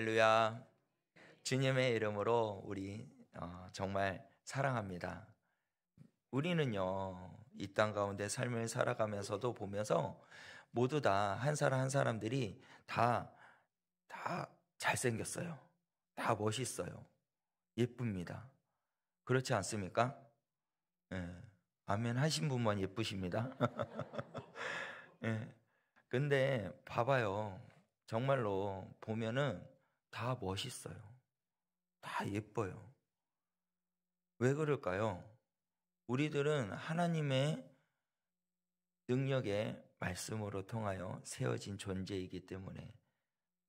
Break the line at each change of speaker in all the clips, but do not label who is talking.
할렐루야. 주님의 이름으로 우리 정말 사랑합니다. 우리는요, 이 땅 가운데 삶을 살아가면서도 보면서 모두 다 한 사람 한 사람들이 다 잘생겼어요. 다 멋있어요. 예쁩니다. 그렇지 않습니까? 예. 아멘 하신 분만 예쁘십니다. 예. 근데 봐봐요. 정말로 보면은 다 멋있어요. 다 예뻐요. 왜 그럴까요? 우리들은 하나님의 능력의 말씀으로 통하여 세워진 존재이기 때문에,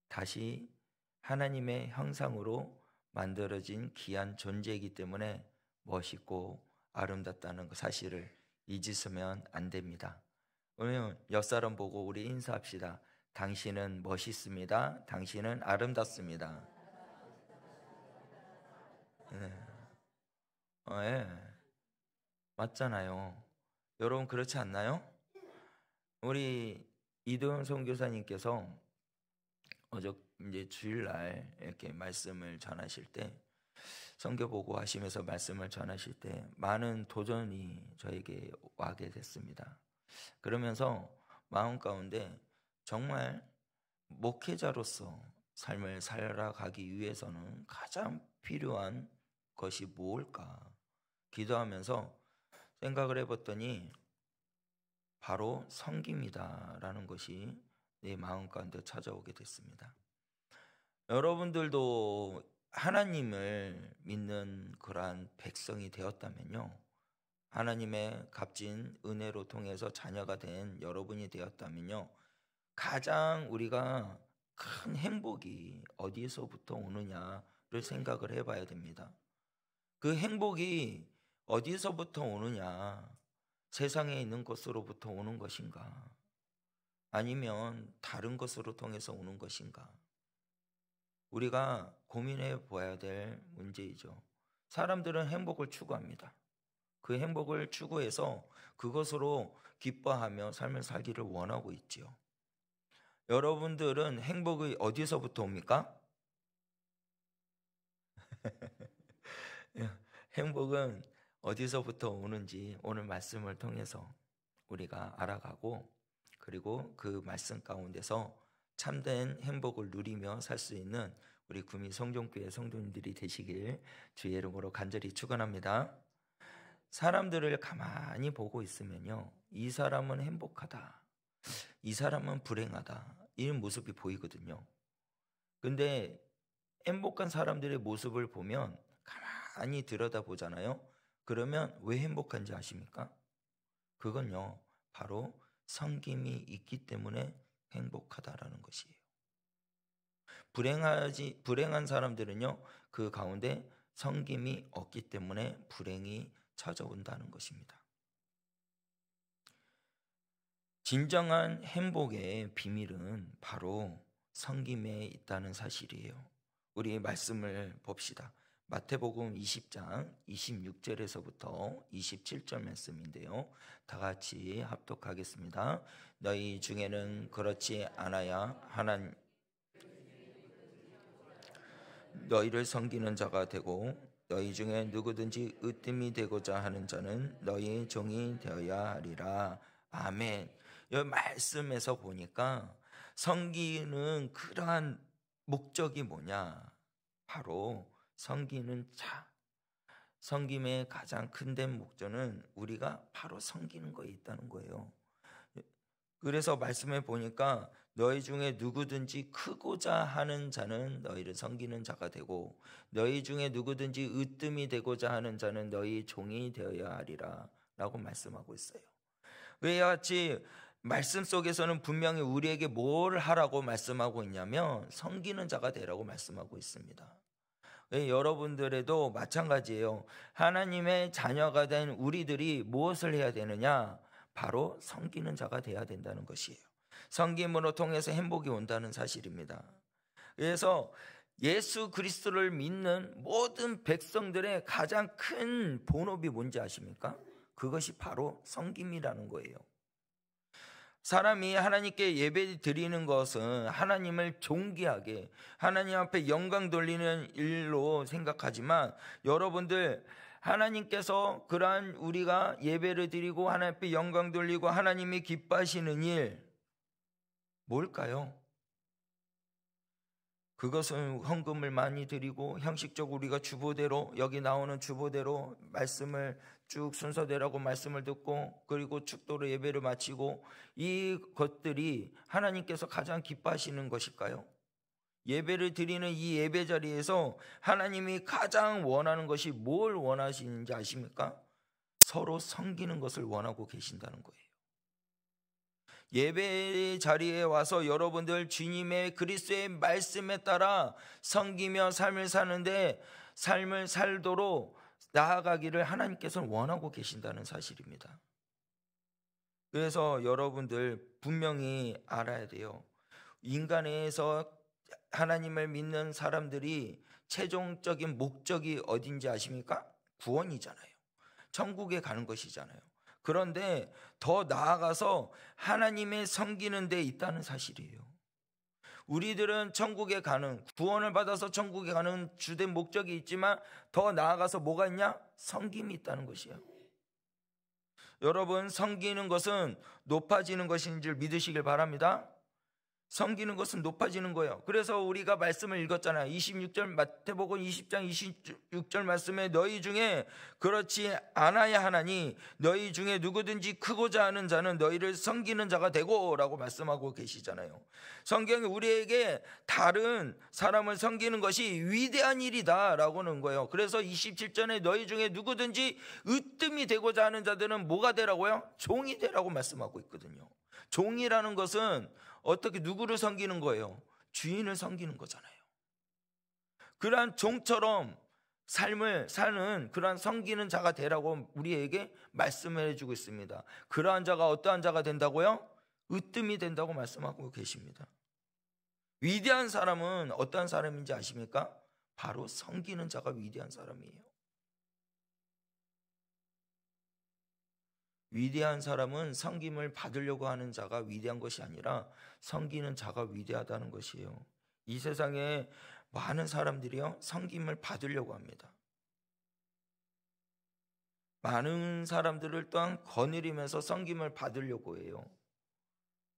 다시 하나님의 형상으로 만들어진 귀한 존재이기 때문에 멋있고 아름답다는 그 사실을 잊으시면 안 됩니다. 오늘 옆 사람 보고 우리 인사합시다. 당신은 멋있습니다. 당신은 아름답습니다. 네. 예. 맞잖아요. 여러분 그렇지 않나요? 우리 이도현 선교사님께서 이제 주일날 이렇게 말씀을 전하실 때, 선교 보고 하시면서 말씀을 전하실 때 많은 도전이 저에게 와게 됐습니다. 그러면서 마음 가운데 정말 목회자로서 삶을 살아가기 위해서는 가장 필요한 것이 무엇일까 기도하면서 생각을 해봤더니 바로 섬김이다라는 것이 내 마음 가운데 찾아오게 됐습니다. 여러분들도 하나님을 믿는 그러한 백성이 되었다면요, 하나님의 값진 은혜로 통해서 자녀가 된 여러분이 되었다면요, 가장 우리가 큰 행복이 어디에서부터 오느냐를 생각을 해봐야 됩니다. 그 행복이 어디서부터 오느냐, 세상에 있는 것으로부터 오는 것인가, 아니면 다른 것으로 통해서 오는 것인가, 우리가 고민해 보아야 될 문제이죠. 사람들은 행복을 추구합니다. 그 행복을 추구해서 그것으로 기뻐하며 삶을 살기를 원하고 있지요. 여러분들은 행복이 어디서부터 옵니까? 행복은 어디서부터 오는지 오늘 말씀을 통해서 우리가 알아가고, 그리고 그 말씀 가운데서 참된 행복을 누리며 살 수 있는 우리 구미 성종교회 성도님들이 되시길 주의 이름으로 간절히 축원합니다. 사람들을 가만히 보고 있으면요, 이 사람은 행복하다, 이 사람은 불행하다, 이런 모습이 보이거든요. 근데 행복한 사람들의 모습을 보면 가만히 들여다보잖아요. 그러면 왜 행복한지 아십니까? 그건요, 바로 섬김이 있기 때문에 행복하다라는 것이에요. 불행한 사람들은요, 그 가운데 섬김이 없기 때문에 불행이 찾아온다는 것입니다. 진정한 행복의 비밀은 바로 섬김에 있다는 사실이에요. 우리 말씀을 봅시다. 마태복음 20장 26절에서부터 27절 말씀인데요, 다 같이 합독하겠습니다. 너희 중에는 그렇지 않아야 하나님 너희를 섬기는 자가 되고, 너희 중에 누구든지 으뜸이 되고자 하는 자는 너희의 종이 되어야 하리라. 아멘. 이 말씀에서 보니까 섬기는 그러한 목적이 뭐냐, 바로 섬기는 자, 섬김의 가장 큰된 목적은 우리가 바로 섬기는 거에 있다는 거예요. 그래서 말씀해 보니까 너희 중에 누구든지 크고자 하는 자는 너희를 섬기는 자가 되고, 너희 중에 누구든지 으뜸이 되고자 하는 자는 너희 종이 되어야 하리라 라고 말씀하고 있어요. 이와 같이 말씀 속에서는 분명히 우리에게 뭘 하라고 말씀하고 있냐면 섬기는 자가 되라고 말씀하고 있습니다. 여러분들에도 마찬가지예요. 하나님의 자녀가 된 우리들이 무엇을 해야 되느냐, 바로 섬기는 자가 되어야 된다는 것이에요. 섬김으로 통해서 행복이 온다는 사실입니다. 그래서 예수 그리스도를 믿는 모든 백성들의 가장 큰 본업이 뭔지 아십니까? 그것이 바로 섬김이라는 거예요. 사람이 하나님께 예배 드리는 것은 하나님을 존귀하게 하나님 앞에 영광 돌리는 일로 생각하지만, 여러분들 하나님께서 그러한 우리가 예배를 드리고 하나님 앞에 영광 돌리고 하나님이 기뻐하시는 일 뭘까요? 그것은 헌금을 많이 드리고 형식적으로 우리가 주보대로, 여기 나오는 주보대로 말씀을 쭉 순서대로하고 말씀을 듣고 그리고 축도로 예배를 마치고, 이 것들이 하나님께서 가장 기뻐하시는 것일까요? 예배를 드리는 이 예배 자리에서 하나님이 가장 원하는 것이 뭘 원하시는지 아십니까? 서로 섬기는 것을 원하고 계신다는 거예요. 예배 자리에 와서 여러분들 주님의 그리스도의 말씀에 따라 섬기며 삶을 사는데, 삶을 살도록 나아가기를 하나님께서는 원하고 계신다는 사실입니다. 그래서 여러분들 분명히 알아야 돼요. 인간에서 하나님을 믿는 사람들이 최종적인 목적이 어딘지 아십니까? 구원이잖아요. 천국에 가는 것이잖아요. 그런데 더 나아가서 하나님의 섬기는 데 있다는 사실이에요. 우리들은 천국에 가는, 구원을 받아서 천국에 가는 주된 목적이 있지만 더 나아가서 뭐가 있냐? 섬김이 있다는 것이에요. 여러분, 섬기는 것은 높아지는 것인 줄 믿으시길 바랍니다. 섬기는 것은 높아지는 거예요. 그래서 우리가 말씀을 읽었잖아요. 26절 마태복음 20장 26절 말씀에 너희 중에 그렇지 않아야 하나니 너희 중에 누구든지 크고자 하는 자는 너희를 섬기는 자가 되고 라고 말씀하고 계시잖아요. 성경이 우리에게 다른 사람을 섬기는 것이 위대한 일이다 라고 하는 거예요. 그래서 27절에 너희 중에 누구든지 으뜸이 되고자 하는 자들은 뭐가 되라고요? 종이 되라고 말씀하고 있거든요. 종이라는 것은 어떻게 누구를 섬기는 거예요? 주인을 섬기는 거잖아요. 그러한 종처럼 삶을 사는 그러한 섬기는 자가 되라고 우리에게 말씀을 해주고 있습니다. 그러한 자가 어떠한 자가 된다고요? 으뜸이 된다고 말씀하고 계십니다. 위대한 사람은 어떠한 사람인지 아십니까? 바로 섬기는 자가 위대한 사람이에요. 위대한 사람은 섬김을 받으려고 하는 자가 위대한 것이 아니라 섬기는 자가 위대하다는 것이에요. 이 세상에 많은 사람들이요, 섬김을 받으려고 합니다. 많은 사람들을 또한 거느리면서 섬김을 받으려고 해요.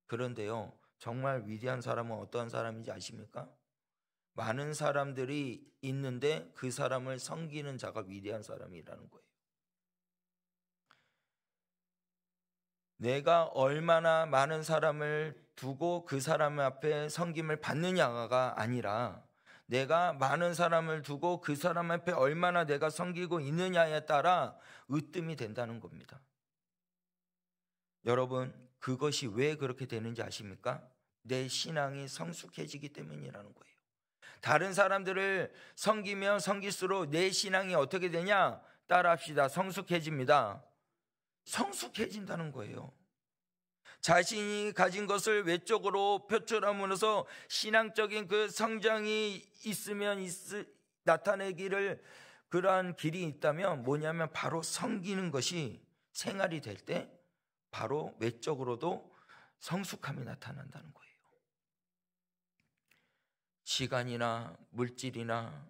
그런데요, 정말 위대한 사람은 어떠한 사람인지 아십니까? 많은 사람들이 있는데 그 사람을 섬기는 자가 위대한 사람이라는 거예요. 내가 얼마나 많은 사람을 두고 그 사람 앞에 섬김을 받느냐가 아니라 내가 많은 사람을 두고 그 사람 앞에 얼마나 내가 섬기고 있느냐에 따라 으뜸이 된다는 겁니다. 여러분, 그것이 왜 그렇게 되는지 아십니까? 내 신앙이 성숙해지기 때문이라는 거예요. 다른 사람들을 섬기며 섬길수록 내 신앙이 어떻게 되냐? 따라합시다. 성숙해집니다. 성숙해진다는 거예요. 자신이 가진 것을 외적으로 표출함으로써 신앙적인 그 성장이 있으면 나타내기를, 그러한 길이 있다면 뭐냐면 바로 섬기는 것이 생활이 될 때 바로 외적으로도 성숙함이 나타난다는 거예요. 시간이나 물질이나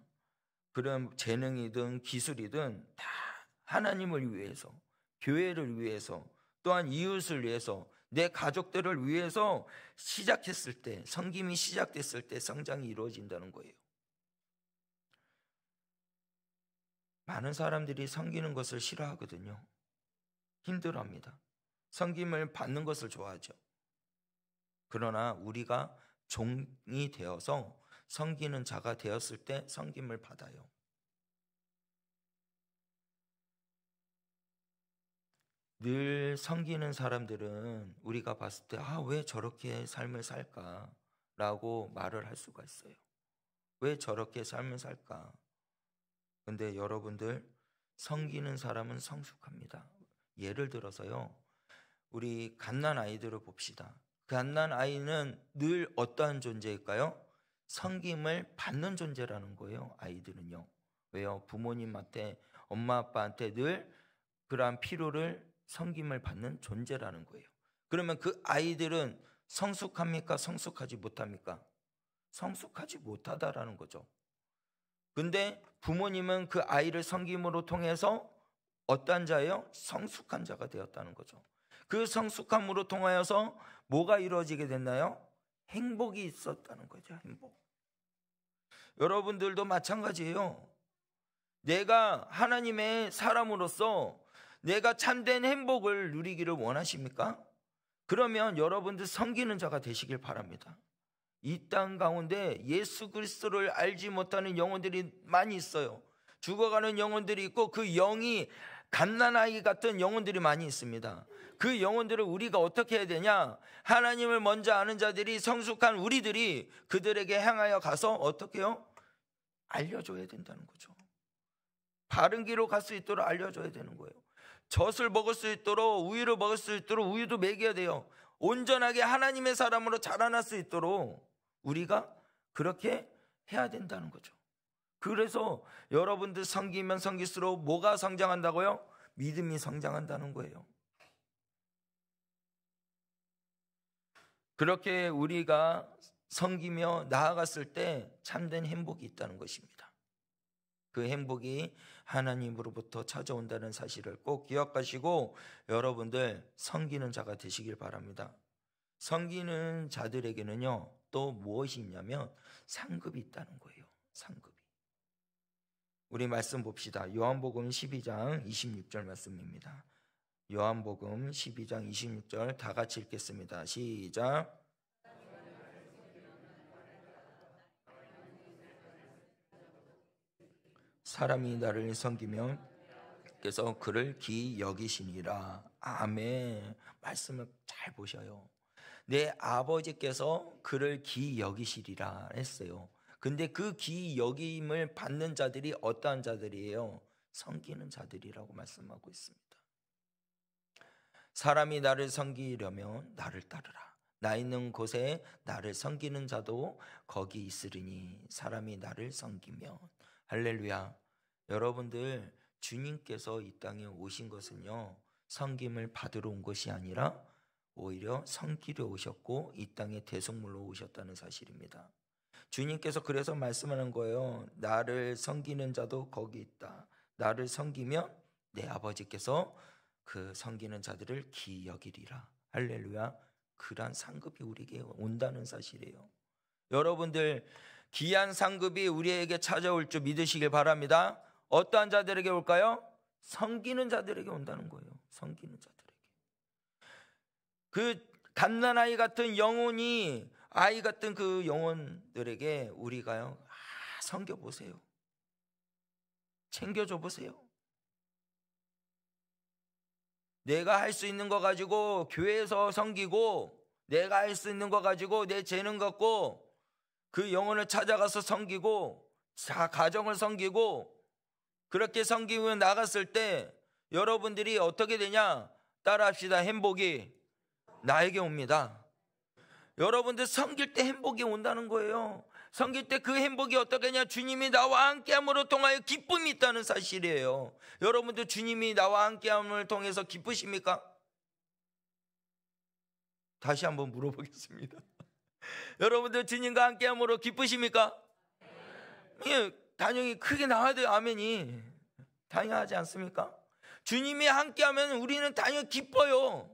그런 재능이든 기술이든 다 하나님을 위해서, 교회를 위해서, 또한 이웃을 위해서, 내 가족들을 위해서 시작했을 때, 섬김이 시작됐을 때 성장이 이루어진다는 거예요. 많은 사람들이 섬기는 것을 싫어하거든요. 힘들어합니다. 섬김을 받는 것을 좋아하죠. 그러나 우리가 종이 되어서 섬기는 자가 되었을 때 섬김을 받아요. 늘 섬기는 사람들은 우리가 봤을 때 왜 저렇게 삶을 살까? 라고 말을 할 수가 있어요. 왜 저렇게 삶을 살까? 근데 여러분들, 섬기는 사람은 성숙합니다. 예를 들어서요, 우리 갓난 아이들을 봅시다. 갓난 아이는 늘 어떠한 존재일까요? 섬김을 받는 존재라는 거예요. 아이들은요. 왜요? 부모님한테, 엄마 아빠한테 늘 그러한 필요를, 섬김을 받는 존재라는 거예요. 그러면 그 아이들은 성숙합니까? 성숙하지 못합니까? 성숙하지 못하다라는 거죠. 근데 부모님은 그 아이를 섬김으로 통해서 어떠한 자예요? 성숙한 자가 되었다는 거죠. 그 성숙함으로 통하여서 뭐가 이루어지게 됐나요? 행복이 있었다는 거죠. 행복. 여러분들도 마찬가지예요. 내가 하나님의 사람으로서 내가 참된 행복을 누리기를 원하십니까? 그러면 여러분들 섬기는 자가 되시길 바랍니다. 이 땅 가운데 예수 그리스도를 알지 못하는 영혼들이 많이 있어요. 죽어가는 영혼들이 있고 그 영이 갓난아이 같은 영혼들이 많이 있습니다. 그 영혼들을 우리가 어떻게 해야 되냐? 하나님을 먼저 아는 자들이, 성숙한 우리들이 그들에게 향하여 가서 어떻게 해요? 알려줘야 된다는 거죠. 바른 길로 갈 수 있도록 알려줘야 되는 거예요. 젖을 먹을 수 있도록, 우유를 먹을 수 있도록 우유도 먹여야 돼요. 온전하게 하나님의 사람으로 자라날 수 있도록 우리가 그렇게 해야 된다는 거죠. 그래서 여러분들 섬기면 섬길수록 뭐가 성장한다고요? 믿음이 성장한다는 거예요. 그렇게 우리가 섬기며 나아갔을 때 참된 행복이 있다는 것입니다. 그 행복이 하나님으로부터 찾아온다는 사실을 꼭 기억하시고 여러분들 섬기는 자가 되시길 바랍니다. 섬기는 자들에게는요 또 무엇이 있냐면 상급이 있다는 거예요. 상급이. 우리 말씀 봅시다. 요한복음 12장 26절 말씀입니다. 요한복음 12장 26절 다 같이 읽겠습니다. 시작. 사람이 나를 섬기면 그래서 그를 기이 여기시니라. 아멘. 말씀을 잘 보셔요. 내 아버지께서 그를 기이 여기시리라 했어요. 근데 그 기이 여김을 받는 자들이 어떠한 자들이에요? 섬기는 자들이라고 말씀하고 있습니다. 사람이 나를 섬기려면 나를 따르라. 나 있는 곳에 나를 섬기는 자도 거기 있으리니 사람이 나를 섬기면. 할렐루야. 여러분들 주님께서 이 땅에 오신 것은요 섬김을 받으러 온 것이 아니라 오히려 섬기려 오셨고 이 땅에 대속물로 오셨다는 사실입니다. 주님께서 그래서 말씀하는 거예요. 나를 섬기는 자도 거기 있다. 나를 섬기면 내 아버지께서 그 섬기는 자들을 기이 여기리라. 할렐루야. 그러한 상급이 우리에게 온다는 사실이에요. 여러분들 귀한 상급이 우리에게 찾아올 줄 믿으시길 바랍니다. 어떠한 자들에게 올까요? 섬기는 자들에게 온다는 거예요. 섬기는 자들에게. 그 갓난아이 같은 영혼이 아이 같은 그 영혼들에게 우리가요 섬겨보세요. 챙겨줘 보세요. 내가 할 수 있는 거 가지고 교회에서 섬기고 내가 할 수 있는 거 가지고 내 재능 갖고 그 영혼을 찾아가서 섬기고 가정을 섬기고 그렇게 섬기고 나갔을 때 여러분들이 어떻게 되냐? 따라합시다. 행복이 나에게 옵니다. 여러분들 섬길 때 행복이 온다는 거예요. 섬길 때 그 행복이 어떻게 하냐? 주님이 나와 함께함으로 통하여 기쁨이 있다는 사실이에요. 여러분들 주님이 나와 함께함을 통해서 기쁘십니까? 다시 한번 물어보겠습니다. 여러분들 주님과 함께함으로 기쁘십니까? 예, 당연히 크게 나와야 돼요. 아멘이. 당연하지 않습니까? 주님이 함께하면 우리는 당연히 기뻐요.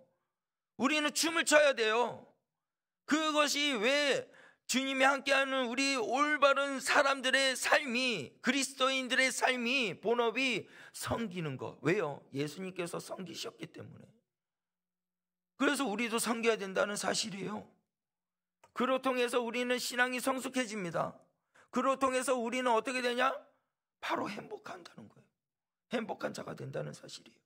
우리는 춤을 춰야 돼요. 그것이 왜 주님이 함께하는 우리 올바른 사람들의 삶이, 그리스도인들의 삶이, 본업이 섬기는 것. 왜요? 예수님께서 섬기셨기 때문에. 그래서 우리도 섬겨야 된다는 사실이에요. 그로 통해서 우리는 신앙이 성숙해집니다. 그로 통해서 우리는 어떻게 되냐? 바로 행복한다는 거예요. 행복한 자가 된다는 사실이에요.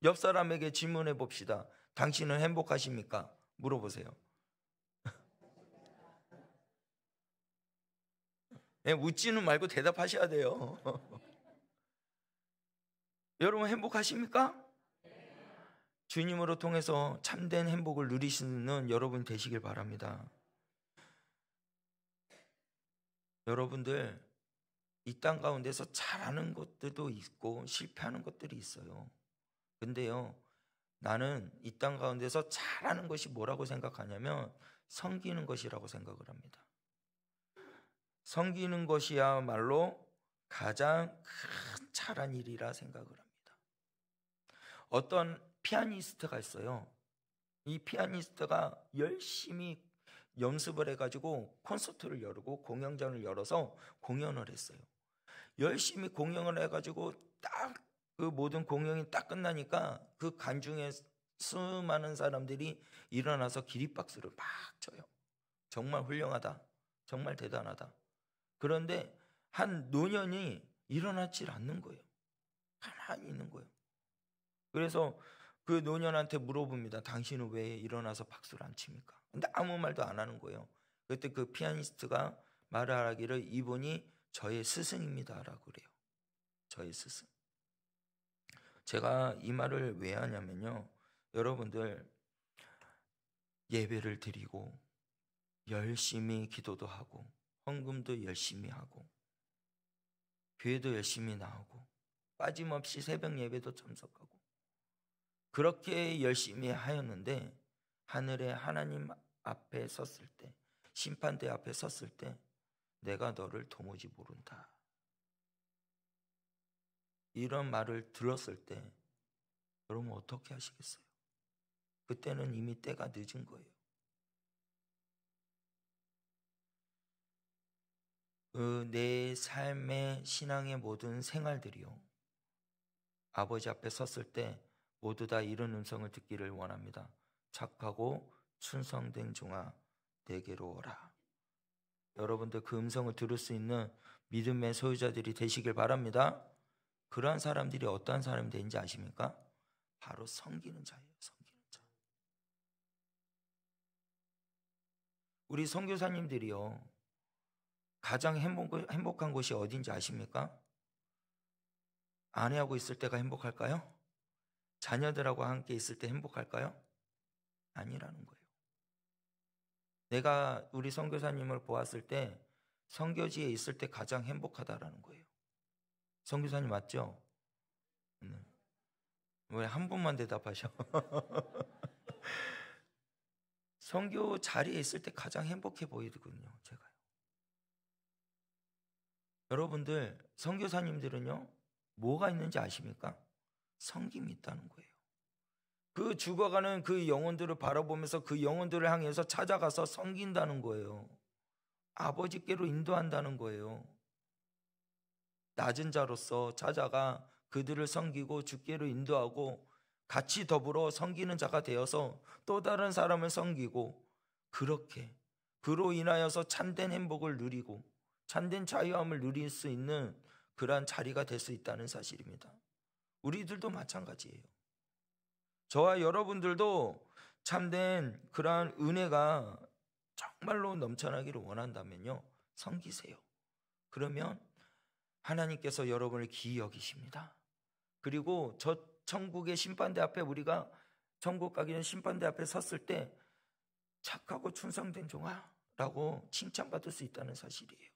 옆 사람에게 질문해 봅시다. 당신은 행복하십니까? 물어보세요. 웃지는 말고 대답하셔야 돼요. 여러분 행복하십니까? 주님으로 통해서 참된 행복을 누리시는 여러분 되시길 바랍니다. 여러분들 이 땅 가운데서 잘하는 것들도 있고 실패하는 것들이 있어요. 근데요 나는 이 땅 가운데서 잘하는 것이 뭐라고 생각하냐면 섬기는 것이라고 생각을 합니다. 섬기는 것이야말로 가장 큰 잘한 일이라 생각을 합니다. 어떤 피아니스트가 있어요. 이 피아니스트가 열심히 연습을 해가지고 콘서트를 열고 공연장을 열어서 공연을 했어요. 열심히 공연을 해가지고 딱 그 모든 공연이 딱 끝나니까 그 관중에 수많은 사람들이 일어나서 기립박수를 막 쳐요. 정말 훌륭하다, 정말 대단하다. 그런데 한 노년이 일어나질 않는 거예요. 가만히 있는 거예요. 그래서 그 노년한테 물어봅니다. 당신은 왜 일어나서 박수를 안 칩니까? 근데 아무 말도 안 하는 거예요. 그때 그 피아니스트가 말하기를 이분이 저의 스승입니다라고 그래요. 저의 스승. 제가 이 말을 왜 하냐면요, 여러분들 예배를 드리고 열심히 기도도 하고 헌금도 열심히 하고 교회도 열심히 나오고 빠짐없이 새벽 예배도 참석하고 그렇게 열심히 하였는데 하늘의 하나님 앞에 섰을 때, 심판대 앞에 섰을 때 내가 너를 도무지 모른다, 이런 말을 들었을 때 여러분 어떻게 하시겠어요? 그때는 이미 때가 늦은 거예요. 내 삶의 신앙의 모든 생활들이요, 아버지 앞에 섰을 때 모두 다 이런 음성을 듣기를 원합니다. 착하고 충성된 종아 내게로 오라. 여러분들 그 음성을 들을 수 있는 믿음의 소유자들이 되시길 바랍니다. 그러한 사람들이 어떠한 사람이 되는지 아십니까? 바로 섬기는 자예요. 섬기는 자. 우리 선교사님들이요, 가장 행복한 곳이 어딘지 아십니까? 아내하고 있을 때가 행복할까요? 자녀들하고 함께 있을 때 행복할까요? 아니라는 거예요. 내가 우리 선교사님을 보았을 때 선교지에 있을 때 가장 행복하다라는 거예요. 선교사님 맞죠? 왜 한 분만 대답하셔? 선교 자리에 있을 때 가장 행복해 보이거든요, 제가요. 여러분들 선교사님들은요, 뭐가 있는지 아십니까? 섬김이 있다는 거예요. 그 죽어가는 그 영혼들을 바라보면서 그 영혼들을 향해서 찾아가서 섬긴다는 거예요. 아버지께로 인도한다는 거예요. 낮은 자로서 찾아가 그들을 섬기고 주께로 인도하고 같이 더불어 섬기는 자가 되어서 또 다른 사람을 섬기고, 그렇게 그로 인하여서 참된 행복을 누리고 참된 자유함을 누릴 수 있는 그러한 자리가 될 수 있다는 사실입니다. 우리들도 마찬가지예요. 저와 여러분들도 참된 그러한 은혜가 정말로 넘쳐나기를 원한다면요, 섬기세요. 그러면 하나님께서 여러분을 기이 여기십니다. 그리고 저 천국의 심판대 앞에, 우리가 천국 가기 전 심판대 앞에 섰을 때 착하고 충성된 종아 라고 칭찬받을 수 있다는 사실이에요.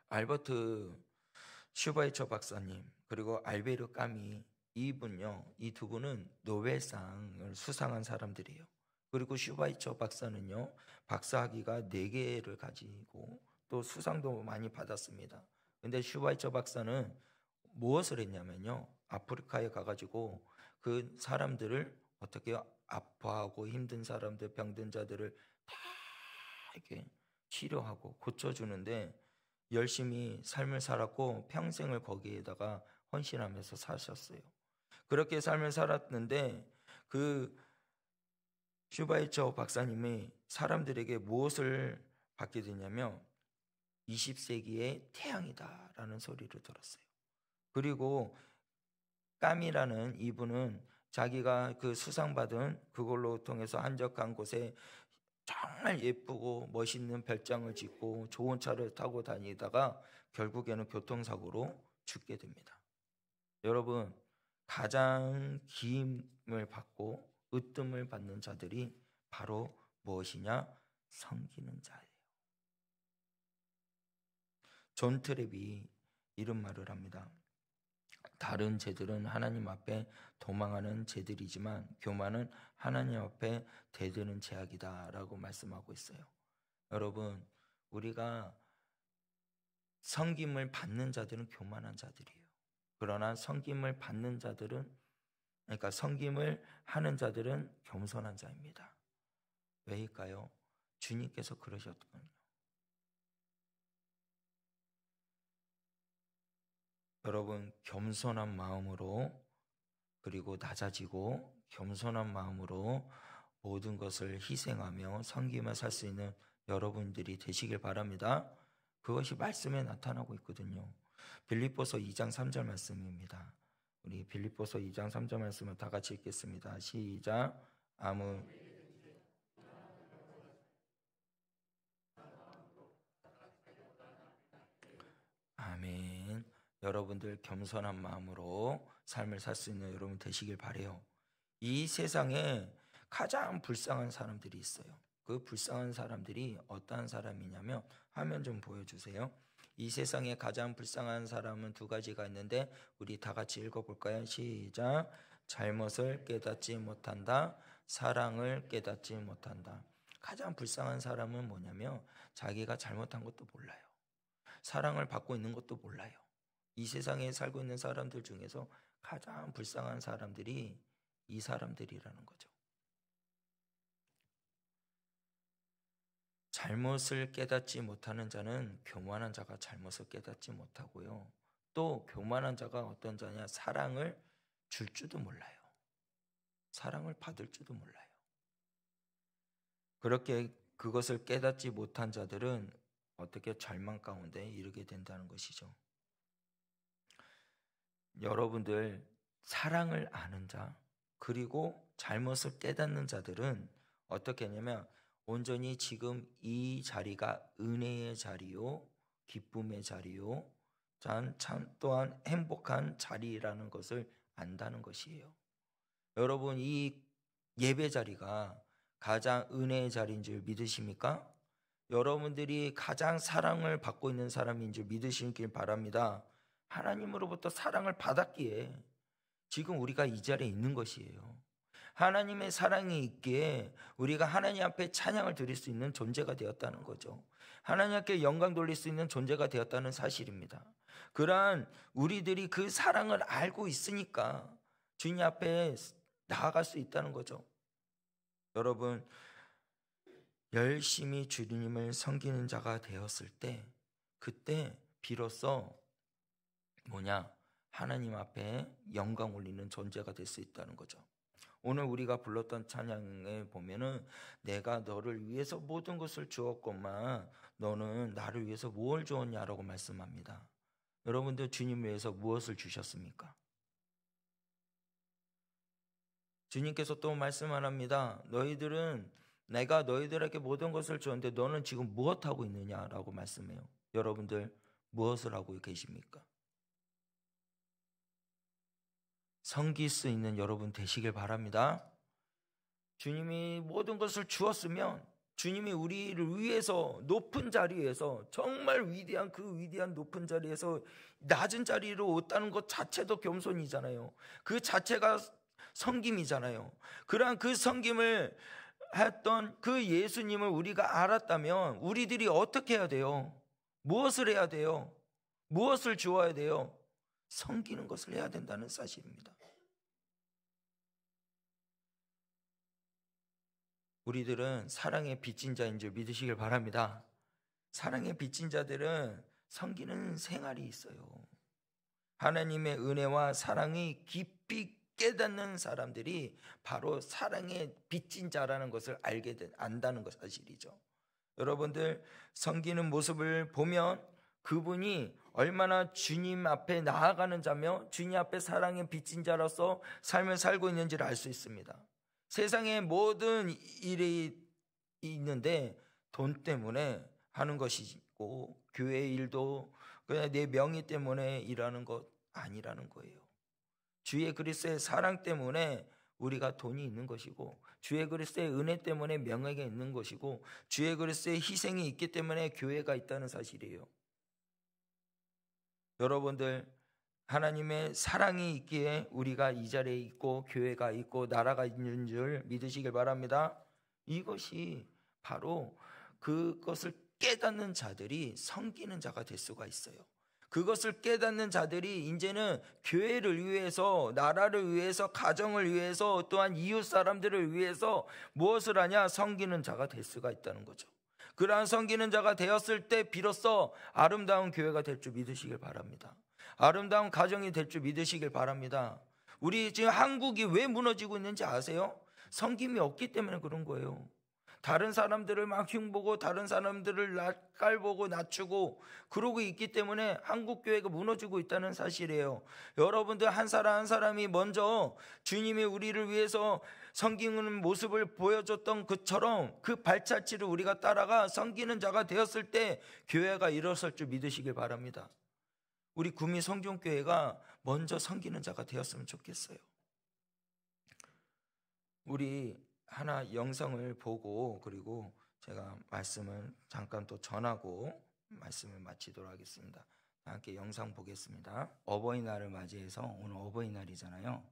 알버트 슈바이처 박사님 그리고 알베르 까미, 이분요, 이 두 분은 노벨상을 수상한 사람들이에요. 그리고 슈바이처 박사는요, 박사학위가 4개를 가지고 또 수상도 많이 받았습니다. 근데 슈바이처 박사는 무엇을 했냐면요, 아프리카에 가가지고 그 사람들을 어떻게 아파하고 힘든 사람들, 병든 자들을 다 이렇게 치료하고 고쳐주는데 열심히 삶을 살았고 평생을 거기에다가 헌신하면서 사셨어요. 그렇게 삶을 살았는데 그 슈바이처 박사님이 사람들에게 무엇을 받게 되냐면 20세기의 태양이다라는 소리를 들었어요. 그리고 까미라는 이분은 자기가 그 수상받은 그걸로 통해서 한적한 곳에 정말 예쁘고 멋있는 별장을 짓고 좋은 차를 타고 다니다가 결국에는 교통사고로 죽게 됩니다. 여러분, 가장 기임을 받고 으뜸을 받는 자들이 바로 무엇이냐? 섬기는 자예요. 존 트랩이 이런 말을 합니다. 다른 죄들은 하나님 앞에 도망하는 죄들이지만 교만은 하나님 앞에 대드는 죄악이다라고 말씀하고 있어요. 여러분, 우리가 섬김을 받는 자들은 교만한 자들이에요. 그러나 섬김을 받는 자들은, 그러니까 섬김을 하는 자들은 겸손한 자입니다. 왜일까요? 주님께서 그러셨거든요. 여러분, 겸손한 마음으로, 그리고 낮아지고 겸손한 마음으로 모든 것을 희생하며 섬기며 살 수 있는 여러분들이 되시길 바랍니다. 그것이 말씀에 나타나고 있거든요. 빌립보서 2장 3절 말씀입니다. 우리 빌립보서 2장 3절 말씀을 다 같이 읽겠습니다. 시작. 아멘. 여러분들 겸손한 마음으로 삶을 살 수 있는 여러분 되시길 바래요. 이 세상에 가장 불쌍한 사람들이 있어요. 그 불쌍한 사람들이 어떠한 사람이냐면, 화면 좀 보여주세요. 이 세상에 가장 불쌍한 사람은 두 가지가 있는데 우리 다 같이 읽어볼까요? 시작. 잘못을 깨닫지 못한다. 사랑을 깨닫지 못한다. 가장 불쌍한 사람은 뭐냐면 자기가 잘못한 것도 몰라요. 사랑을 받고 있는 것도 몰라요. 이 세상에 살고 있는 사람들 중에서 가장 불쌍한 사람들이 이 사람들이라는 거죠. 잘못을 깨닫지 못하는 자는 교만한 자가 잘못을 깨닫지 못하고요. 또 교만한 자가 어떤 자냐? 사랑을 줄 줄도 몰라요. 사랑을 받을 줄도 몰라요. 그렇게 그것을 깨닫지 못한 자들은 어떻게 절망 가운데 이르게 된다는 것이죠. 여러분들, 사랑을 아는 자, 그리고 잘못을 깨닫는 자들은 어떻게 하냐면 온전히 지금 이 자리가 은혜의 자리요, 기쁨의 자리요, 또한 행복한 자리라는 것을 안다는 것이에요. 여러분, 이 예배 자리가 가장 은혜의 자리인 줄 믿으십니까? 여러분들이 가장 사랑을 받고 있는 사람인 줄 믿으시길 바랍니다. 하나님으로부터 사랑을 받았기에 지금 우리가 이 자리에 있는 것이에요. 하나님의 사랑이 있기에 우리가 하나님 앞에 찬양을 드릴 수 있는 존재가 되었다는 거죠. 하나님 앞에 영광 돌릴 수 있는 존재가 되었다는 사실입니다. 그러한 우리들이 그 사랑을 알고 있으니까 주님 앞에 나아갈 수 있다는 거죠. 여러분, 열심히 주님을 섬기는 자가 되었을 때, 그때 비로소 하나님 앞에 영광 올리는 존재가 될 수 있다는 거죠. 오늘 우리가 불렀던 찬양에 보면은 내가 너를 위해서 모든 것을 주었건만 너는 나를 위해서 무엇을 주었냐라고 말씀합니다. 여러분들, 주님 위해서 무엇을 주셨습니까? 주님께서 또 말씀합니다. 너희들은 내가 너희들에게 모든 것을 주었는데 너는 지금 무엇하고 있느냐라고 말씀해요. 여러분들, 무엇을 하고 계십니까? 섬길 수 있는 여러분 되시길 바랍니다. 주님이 모든 것을 주었으면 주님이 우리를 위해서 높은 자리에서, 정말 위대한 그 위대한 높은 자리에서 낮은 자리로 왔다는 것 자체도 겸손이잖아요. 그 자체가 섬김이잖아요. 그러한 그 섬김을 했던 그 예수님을 우리가 알았다면 우리들이 어떻게 해야 돼요? 무엇을 해야 돼요? 무엇을 주어야 돼요? 섬기는 것을 해야 된다는 사실입니다. 우리들은 사랑의 빚진 자인 줄 믿으시길 바랍니다. 사랑의 빚진 자들은 섬기는 생활이 있어요. 하나님의 은혜와 사랑이 깊이 깨닫는 사람들이 바로 사랑의 빚진 자라는 것을 안다는 것 사실이죠. 여러분들, 섬기는 모습을 보면 그분이 얼마나 주님 앞에 나아가는 자며 주님 앞에 사랑의 빚진 자로서 삶을 살고 있는지를 알 수 있습니다. 세상에 모든 일이 있는데 돈 때문에 하는 것이고, 교회 일도 그냥 내 명예 때문에 일하는 것 아니라는 거예요. 주의 그리스도의 사랑 때문에 우리가 돈이 있는 것이고, 주의 그리스도의 은혜 때문에 명예가 있는 것이고, 주의 그리스도의 희생이 있기 때문에 교회가 있다는 사실이에요. 여러분들, 하나님의 사랑이 있기에 우리가 이 자리에 있고 교회가 있고 나라가 있는 줄 믿으시길 바랍니다. 이것이 바로 그것을 깨닫는 자들이 섬기는 자가 될 수가 있어요. 그것을 깨닫는 자들이 이제는 교회를 위해서, 나라를 위해서, 가정을 위해서, 또한 이웃 사람들을 위해서 무엇을 하냐? 섬기는 자가 될 수가 있다는 거죠. 그러한 섬기는 자가 되었을 때 비로소 아름다운 교회가 될 줄 믿으시길 바랍니다. 아름다운 가정이 될 줄 믿으시길 바랍니다. 우리 지금 한국이 왜 무너지고 있는지 아세요? 섬김이 없기 때문에 그런 거예요. 다른 사람들을 막 흉보고 다른 사람들을 깔보고 낮추고 그러고 있기 때문에 한국교회가 무너지고 있다는 사실이에요. 여러분들 한 사람 한 사람이 먼저 주님이 우리를 위해서 섬기는 모습을 보여줬던 것처럼 그 발자취를 우리가 따라가 섬기는 자가 되었을 때 교회가 일어설 줄 믿으시길 바랍니다. 우리 구미 성종교회가 먼저 섬기는 자가 되었으면 좋겠어요. 우리 하나 영상을 보고 그리고 제가 말씀을 잠깐 또 전하고 말씀을 마치도록 하겠습니다. 함께 영상 보겠습니다. 어버이날을 맞이해서 오늘 어버이날이잖아요.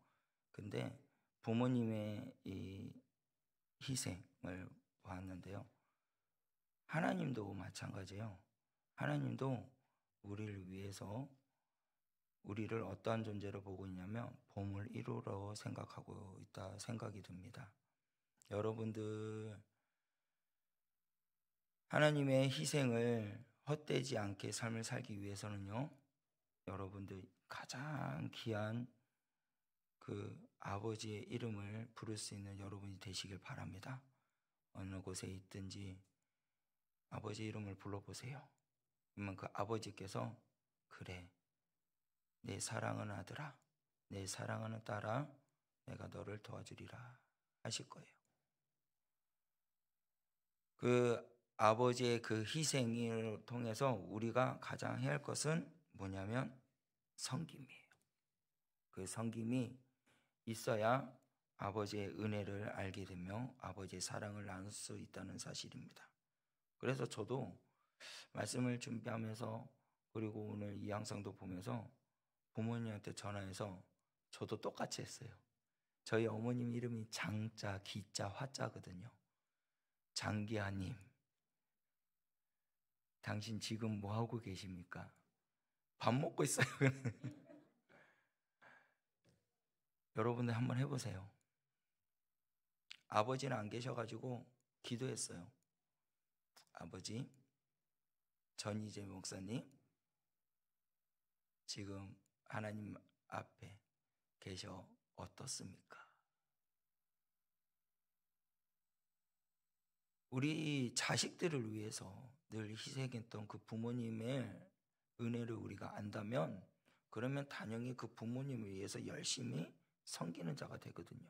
근데 부모님의 이 희생을 보았는데요. 하나님도 마찬가지예요. 하나님도 우리를 위해서 우리를 어떠한 존재로 보고 있냐면 보물 1호로 생각하고 있다 생각이 듭니다. 여러분들 하나님의 희생을 헛되지 않게 삶을 살기 위해서는요, 여러분들 가장 귀한 그 아버지의 이름을 부를 수 있는 여러분이 되시길 바랍니다. 어느 곳에 있든지 아버지 이름을 불러보세요. 그러면 그 아버지께서 그래, 내 사랑하는 아들아, 내 사랑하는 딸아, 내가 너를 도와주리라 하실 거예요. 그 아버지의 그 희생을 통해서 우리가 가장 해야 할 것은 뭐냐면 섬김이에요. 그 섬김이 있어야 아버지의 은혜를 알게 되며 아버지의 사랑을 나눌 수 있다는 사실입니다. 그래서 저도 말씀을 준비하면서 그리고 오늘 이 영상도 보면서 부모님한테 전화해서 저도 똑같이 했어요. 저희 어머님 이름이 장자, 기자, 화자거든요. 장기하님, 당신 지금 뭐 하고 계십니까? 밥 먹고 있어요. 여러분들 한번 해보세요. 아버지는 안 계셔가지고 기도했어요. 아버지, 전희재 목사님 지금 하나님 앞에 계셔 어떻습니까? 우리 자식들을 위해서 늘 희생했던 그 부모님의 은혜를 우리가 안다면 그러면 당연히 그 부모님을 위해서 열심히 섬기는 자가 되거든요.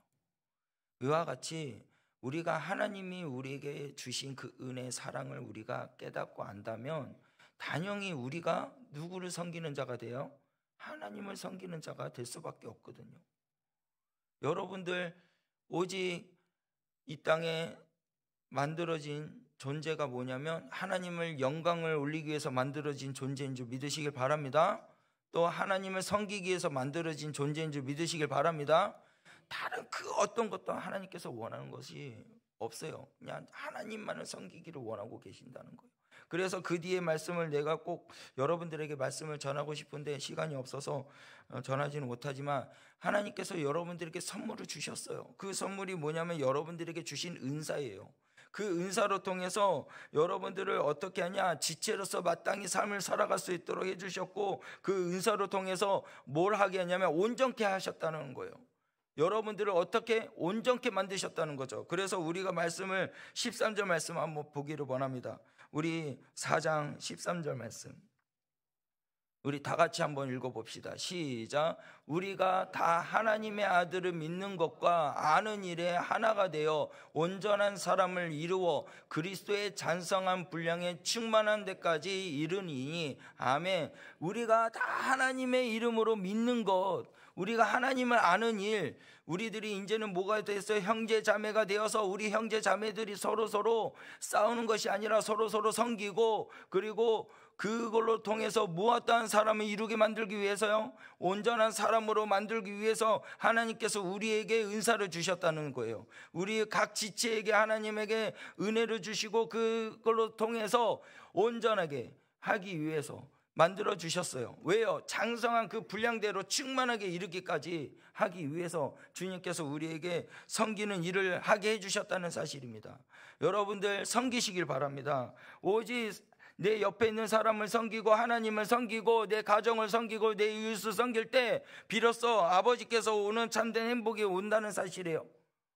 이와 같이 우리가 하나님이 우리에게 주신 그 은혜, 사랑을 우리가 깨닫고 안다면 당연히 우리가 누구를 섬기는 자가 돼요? 하나님을 섬기는 자가 될 수밖에 없거든요. 여러분들 오직 이 땅에 만들어진 존재가 뭐냐면 하나님을 영광을 올리기 위해서 만들어진 존재인 줄 믿으시길 바랍니다. 또 하나님을 섬기기 위해서 만들어진 존재인 줄 믿으시길 바랍니다. 다른 그 어떤 것도 하나님께서 원하는 것이 없어요. 그냥 하나님만을 섬기기를 원하고 계신다는 거예요. 그래서 그 뒤에 말씀을 내가 꼭 여러분들에게 말씀을 전하고 싶은데 시간이 없어서 전하지는 못하지만 하나님께서 여러분들에게 선물을 주셨어요. 그 선물이 뭐냐면 여러분들에게 주신 은사예요. 그 은사로 통해서 여러분들을 어떻게 하냐, 지체로서 마땅히 삶을 살아갈 수 있도록 해주셨고 그 은사로 통해서 뭘 하게 하냐면 온전케 하셨다는 거예요. 여러분들을 어떻게 온전케 만드셨다는 거죠. 그래서 우리가 말씀을 13절 말씀 한번 보기를 원합니다. 우리 4장 13절 말씀 우리 다 같이 한번 읽어봅시다. 시작. 우리가 다 하나님의 아들을 믿는 것과 아는 일에 하나가 되어 온전한 사람을 이루어 그리스도의 잔성한 분량에 충만한 데까지 이르니 아멘. 우리가 다 하나님의 이름으로 믿는 것, 우리가 하나님을 아는 일, 우리들이 이제는 뭐가 됐어요? 형제 자매가 되어서 우리 형제 자매들이 서로 싸우는 것이 아니라 서로 섬기고 그리고 그걸로 통해서 무엇떠한 사람을 이루게 만들기 위해서요, 온전한 사람으로 만들기 위해서 하나님께서 우리에게 은사를 주셨다는 거예요. 우리 각 지체에게 하나님에게 은혜를 주시고 그걸로 통해서 온전하게 하기 위해서 만들어 주셨어요. 왜요? 장성한 그 분량대로 충만하게 이르기까지 하기 위해서 주님께서 우리에게 섬기는 일을 하게 해주셨다는 사실입니다. 여러분들 섬기시길 바랍니다. 오직 내 옆에 있는 사람을 섬기고 하나님을 섬기고 내 가정을 섬기고 내 이웃을 섬길 때 비로소 아버지께서 오는 참된 행복이 온다는 사실이에요.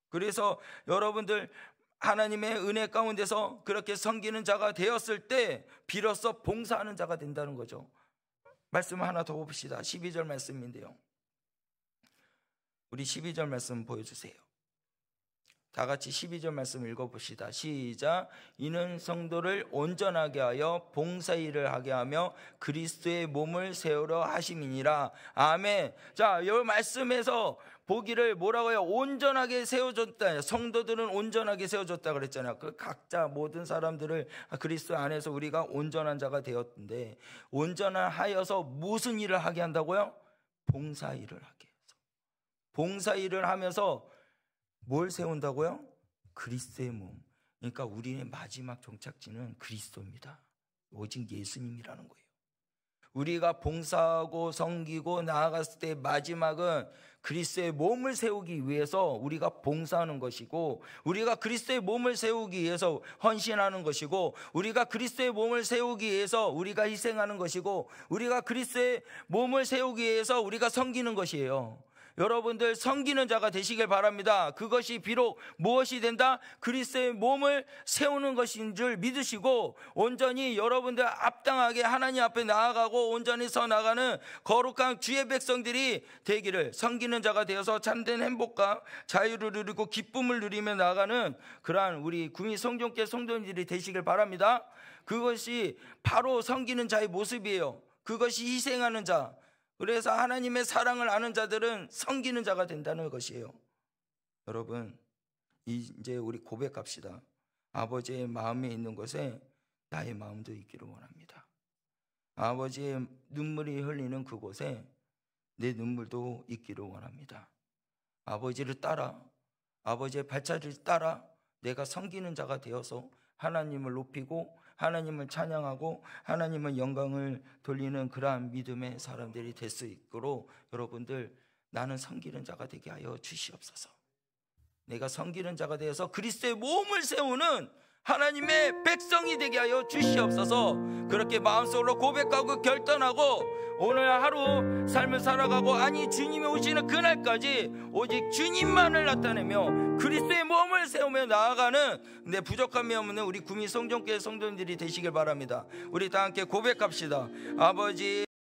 그래서 여러분들 하나님의 은혜 가운데서 그렇게 섬기는 자가 되었을 때 비로소 봉사하는 자가 된다는 거죠. 말씀 하나 더 봅시다. 12절 말씀인데요, 우리 12절 말씀 보여주세요. 다 같이 12절 말씀 읽어봅시다. 시작. 이는 성도를 온전하게 하여 봉사일을 하게 하며 그리스도의 몸을 세우려 하심이니라. 아멘. 자, 이 말씀에서 보기를 뭐라고요? 온전하게 세워졌다. 성도들은 온전하게 세워졌다 그랬잖아요. 그 각자 모든 사람들을 그리스도 안에서 우리가 온전한 자가 되었는데, 온전하여서 무슨 일을 하게 한다고요? 봉사일을 하게 해서. 봉사일을 하면서 뭘 세운다고요? 그리스도의 몸. 그러니까 우리의 마지막 종착지는 그리스도입니다. 오직 예수님이라는 거예요. 우리가 봉사하고 섬기고 나아갔을 때 마지막은 그리스도의 몸을 세우기 위해서 우리가 봉사하는 것이고, 우리가 그리스도의 몸을 세우기 위해서 헌신하는 것이고, 우리가 그리스도의 몸을 세우기 위해서 우리가 희생하는 것이고, 우리가 그리스도의 몸을 세우기 위해서 우리가 섬기는 것이에요. 여러분들 섬기는 자가 되시길 바랍니다. 그것이 비록 무엇이 된다? 그리스도의 몸을 세우는 것인 줄 믿으시고, 온전히 여러분들 합당하게 하나님 앞에 나아가고 온전히 서 나가는 거룩한 주의 백성들이 되기를, 섬기는 자가 되어서 참된 행복과 자유를 누리고 기쁨을 누리며 나가는 그러한 우리 구미 성종교 성도님들이 되시길 바랍니다. 그것이 바로 섬기는 자의 모습이에요. 그것이 희생하는 자. 그래서 하나님의 사랑을 아는 자들은 섬기는 자가 된다는 것이에요. 여러분, 이제 우리 고백합시다. 아버지의 마음에 있는 것에 나의 마음도 있기를 원합니다. 아버지의 눈물이 흘리는 그곳에 내 눈물도 있기를 원합니다. 아버지를 따라, 아버지의 발자취를 따라 내가 섬기는 자가 되어서 하나님을 높이고 하나님을 찬양하고 하나님의 영광을 돌리는 그러한 믿음의 사람들이 될 수 있도록 여러분들, 나는 섬기는 자가 되게 하여 주시옵소서. 내가 섬기는 자가 되어서 그리스도의 몸을 세우는 하나님의 백성이 되게 하여 주시옵소서. 그렇게 마음속으로 고백하고 결단하고 오늘 하루 삶을 살아가고, 아니 주님이 오시는 그날까지 오직 주님만을 나타내며 그리스도의 몸을 세우며 나아가는 내 부족함이 없는 우리 구미 성종교회 성도님들이 되시길 바랍니다. 우리 다 함께 고백합시다. 아버지